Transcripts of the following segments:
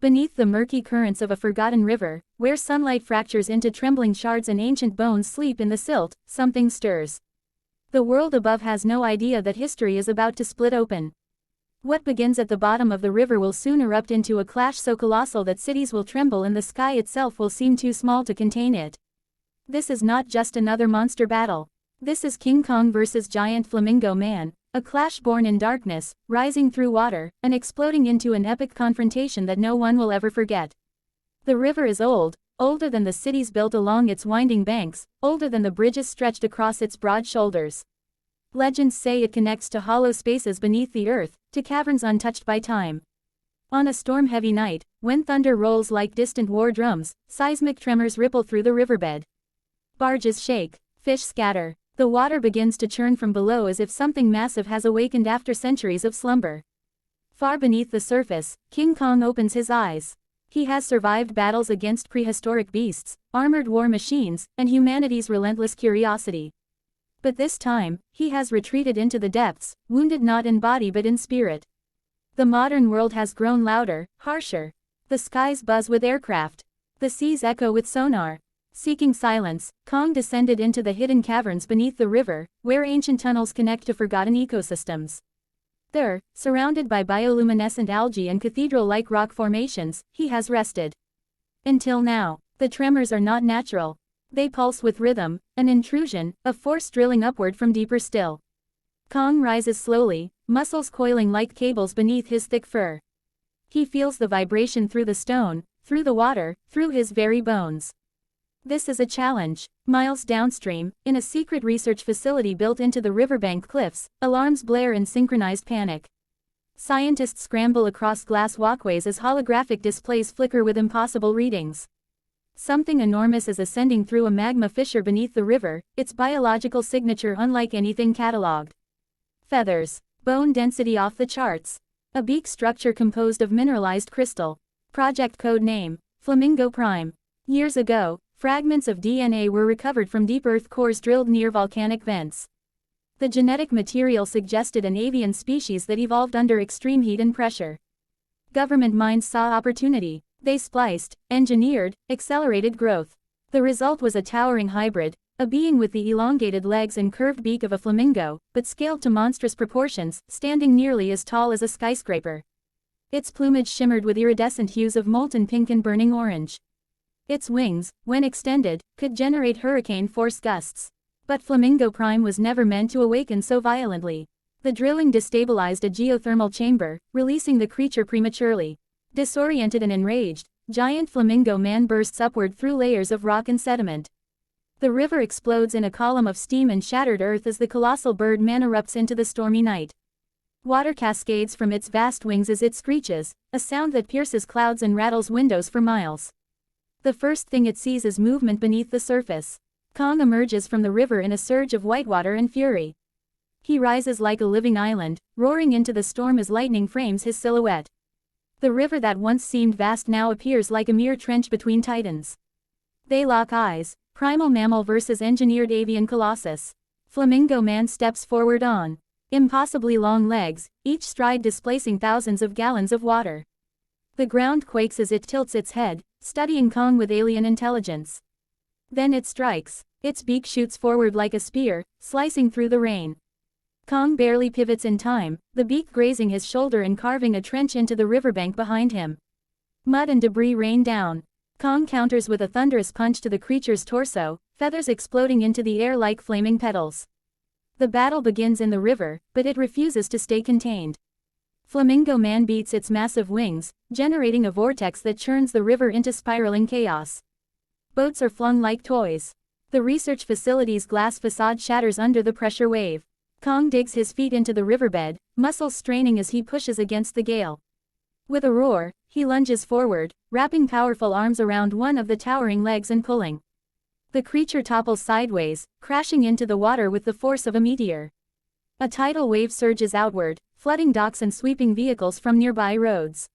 Beneath the murky currents of a forgotten river, where sunlight fractures into trembling shards and ancient bones sleep in the silt, something stirs. The world above has no idea that history is about to split open. What begins at the bottom of the river will soon erupt into a clash so colossal that cities will tremble and the sky itself will seem too small to contain it. This is not just another monster battle. This is King Kong vs. Giant Flamingo Man, a clash born in darkness, rising through water, and exploding into an epic confrontation that no one will ever forget. The river is old, older than the cities built along its winding banks, older than the bridges stretched across its broad shoulders. Legends say it connects to hollow spaces beneath the earth, to caverns untouched by time. On a storm-heavy night, when thunder rolls like distant war drums, seismic tremors ripple through the riverbed. Barges shake, fish scatter. The water begins to churn from below as if something massive has awakened after centuries of slumber. Far beneath the surface, King Kong opens his eyes. He has survived battles against prehistoric beasts, armored war machines, and humanity's relentless curiosity. But this time, he has retreated into the depths, wounded not in body but in spirit. The modern world has grown louder, harsher. The skies buzz with aircraft. The seas echo with sonar. Seeking silence, Kong descended into the hidden caverns beneath the river, where ancient tunnels connect to forgotten ecosystems. There, surrounded by bioluminescent algae and cathedral-like rock formations, he has rested. Until now, the tremors are not natural. They pulse with rhythm, an intrusion, a force drilling upward from deeper still. Kong rises slowly, muscles coiling like cables beneath his thick fur. He feels the vibration through the stone, through the water, through his very bones. This is a challenge. Miles downstream, in a secret research facility built into the riverbank cliffs, alarms blare in synchronized panic. Scientists scramble across glass walkways as holographic displays flicker with impossible readings. Something enormous is ascending through a magma fissure beneath the river, its biological signature unlike anything catalogued. Feathers. Bone density off the charts. A beak structure composed of mineralized crystal. Project code name, Flamingo Prime. Years ago, fragments of DNA were recovered from deep earth cores drilled near volcanic vents. The genetic material suggested an avian species that evolved under extreme heat and pressure. Government minds saw opportunity. They spliced, engineered, accelerated growth. The result was a towering hybrid, a being with the elongated legs and curved beak of a flamingo, but scaled to monstrous proportions, standing nearly as tall as a skyscraper. Its plumage shimmered with iridescent hues of molten pink and burning orange. Its wings, when extended, could generate hurricane-force gusts. But Flamingo Prime was never meant to awaken so violently. The drilling destabilized a geothermal chamber, releasing the creature prematurely. Disoriented and enraged, Giant Flamingo Man bursts upward through layers of rock and sediment. The river explodes in a column of steam and shattered earth as the colossal bird man erupts into the stormy night. Water cascades from its vast wings as it screeches, a sound that pierces clouds and rattles windows for miles. The first thing it sees is movement beneath the surface. Kong emerges from the river in a surge of whitewater and fury. He rises like a living island, roaring into the storm as lightning frames his silhouette. The river that once seemed vast now appears like a mere trench between titans. They lock eyes, primal mammal versus engineered avian colossus. Flamingo Man steps forward on impossibly long legs, each stride displacing thousands of gallons of water. The ground quakes as it tilts its head, studying Kong with alien intelligence. Then it strikes. Its beak shoots forward like a spear, slicing through the rain. Kong barely pivots in time, the beak grazing his shoulder and carving a trench into the riverbank behind him. Mud and debris rain down. Kong counters with a thunderous punch to the creature's torso, feathers exploding into the air like flaming petals. The battle begins in the river, but it refuses to stay contained. Flamingo Man beats its massive wings, generating a vortex that churns the river into spiraling chaos. Boats are flung like toys. The research facility's glass facade shatters under the pressure wave. Kong digs his feet into the riverbed, muscles straining as he pushes against the gale. With a roar, he lunges forward, wrapping powerful arms around one of the towering legs and pulling. The creature topples sideways, crashing into the water with the force of a meteor. A tidal wave surges outward, flooding docks and sweeping vehicles from nearby roads.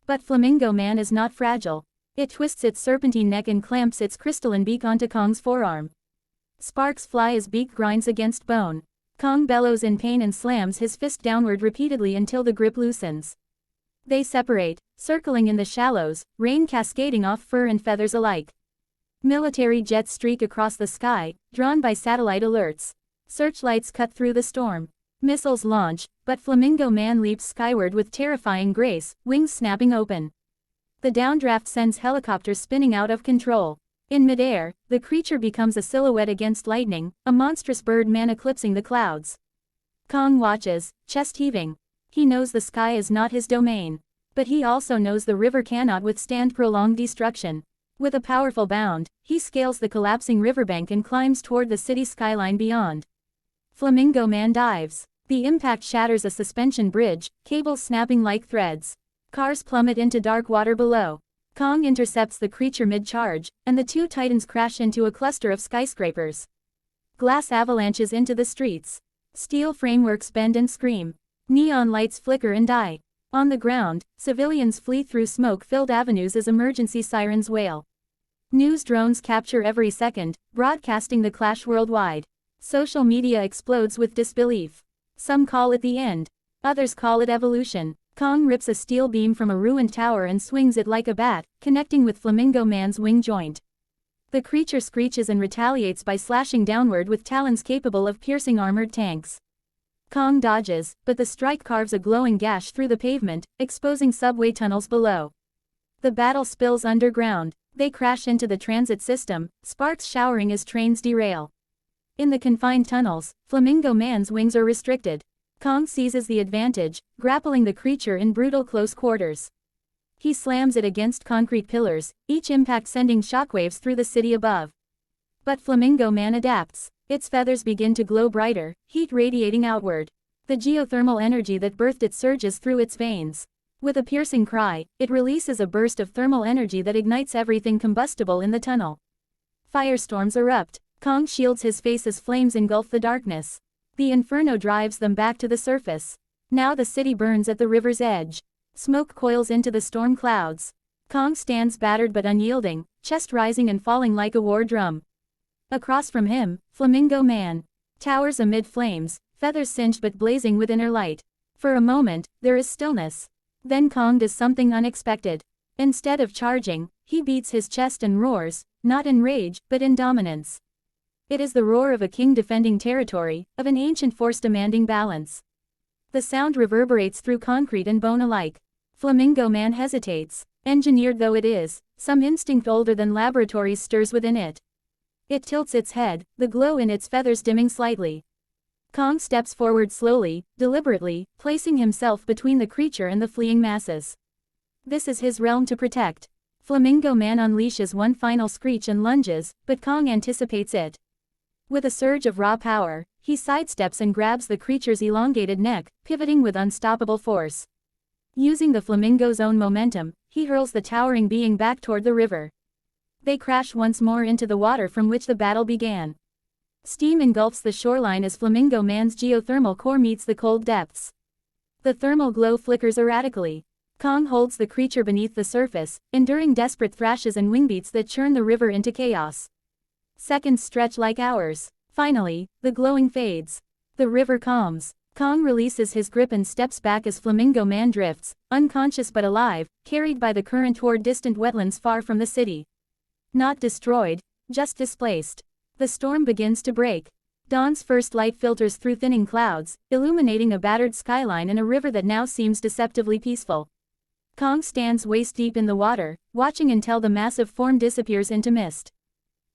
But Flamingo Man is not fragile. It twists its serpentine neck and clamps its crystalline beak onto Kong's forearm. Sparks fly as beak grinds against bone. Kong bellows in pain and slams his fist downward repeatedly until the grip loosens. They separate, circling in the shallows, rain cascading off fur and feathers alike. Military jets streak across the sky, drawn by satellite alerts. Searchlights cut through the storm. Missiles launch, but Flamingo Man leaps skyward with terrifying grace, wings snapping open. The downdraft sends helicopters spinning out of control. In midair, the creature becomes a silhouette against lightning, a monstrous bird man eclipsing the clouds. Kong watches, chest heaving. He knows the sky is not his domain. But he also knows the river cannot withstand prolonged destruction. With a powerful bound, he scales the collapsing riverbank and climbs toward the city skyline beyond. Flamingo Man dives. The impact shatters a suspension bridge, cables snapping like threads. Cars plummet into dark water below. Kong intercepts the creature mid-charge, and the two titans crash into a cluster of skyscrapers. Glass avalanches into the streets. Steel frameworks bend and scream. Neon lights flicker and die. On the ground, civilians flee through smoke-filled avenues as emergency sirens wail. News drones capture every second, broadcasting the clash worldwide. Social media explodes with disbelief. Some call it the end. Others call it evolution. Kong rips a steel beam from a ruined tower and swings it like a bat, connecting with Flamingo Man's wing joint. The creature screeches and retaliates by slashing downward with talons capable of piercing armored tanks. Kong dodges, but the strike carves a glowing gash through the pavement, exposing subway tunnels below. The battle spills underground. They crash into the transit system, sparks showering as trains derail. In the confined tunnels, Flamingo Man's wings are restricted. Kong seizes the advantage, grappling the creature in brutal close quarters. He slams it against concrete pillars, each impact sending shockwaves through the city above. But Flamingo Man adapts. Its feathers begin to glow brighter, heat radiating outward. The geothermal energy that birthed it surges through its veins. With a piercing cry, it releases a burst of thermal energy that ignites everything combustible in the tunnel. Firestorms erupt. Kong shields his face as flames engulf the darkness. The inferno drives them back to the surface. Now the city burns at the river's edge. Smoke coils into the storm clouds. Kong stands battered but unyielding, chest rising and falling like a war drum. Across from him, Flamingo Man towers amid flames, feathers singed but blazing with inner light. For a moment, there is stillness. Then Kong does something unexpected. Instead of charging, he beats his chest and roars, not in rage, but in dominance. It is the roar of a king defending territory, of an ancient force demanding balance. The sound reverberates through concrete and bone alike. Flamingo Man hesitates. Engineered though it is, some instinct older than laboratories stirs within it. It tilts its head, the glow in its feathers dimming slightly. Kong steps forward slowly, deliberately, placing himself between the creature and the fleeing masses. This is his realm to protect. Flamingo Man unleashes one final screech and lunges, but Kong anticipates it. With a surge of raw power, he sidesteps and grabs the creature's elongated neck, pivoting with unstoppable force. Using the flamingo's own momentum, he hurls the towering being back toward the river. They crash once more into the water from which the battle began. Steam engulfs the shoreline as Flamingo Man's geothermal core meets the cold depths. The thermal glow flickers erratically. Kong holds the creature beneath the surface, enduring desperate thrashes and wingbeats that churn the river into chaos. Seconds stretch like hours. Finally, the glowing fades. The river calms. Kong releases his grip and steps back as Flamingo Man drifts, unconscious but alive, carried by the current toward distant wetlands far from the city. Not destroyed, just displaced. The storm begins to break. Dawn's first light filters through thinning clouds, illuminating a battered skyline and a river that now seems deceptively peaceful. Kong stands waist-deep in the water, watching until the massive form disappears into mist.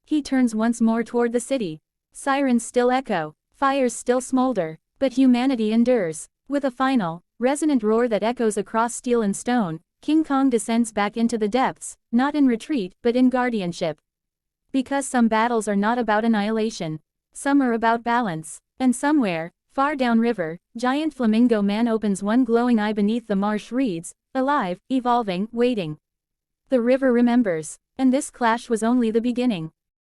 He turns once more toward the city. Sirens still echo, fires still smolder, but humanity endures. With a final, resonant roar that echoes across steel and stone, King Kong descends back into the depths, not in retreat, but in guardianship. Because some battles are not about annihilation. Some are about balance. And somewhere, far downriver, Giant Flamingo Man opens one glowing eye beneath the marsh reeds, alive, evolving, waiting. The river remembers. And this clash was only the beginning.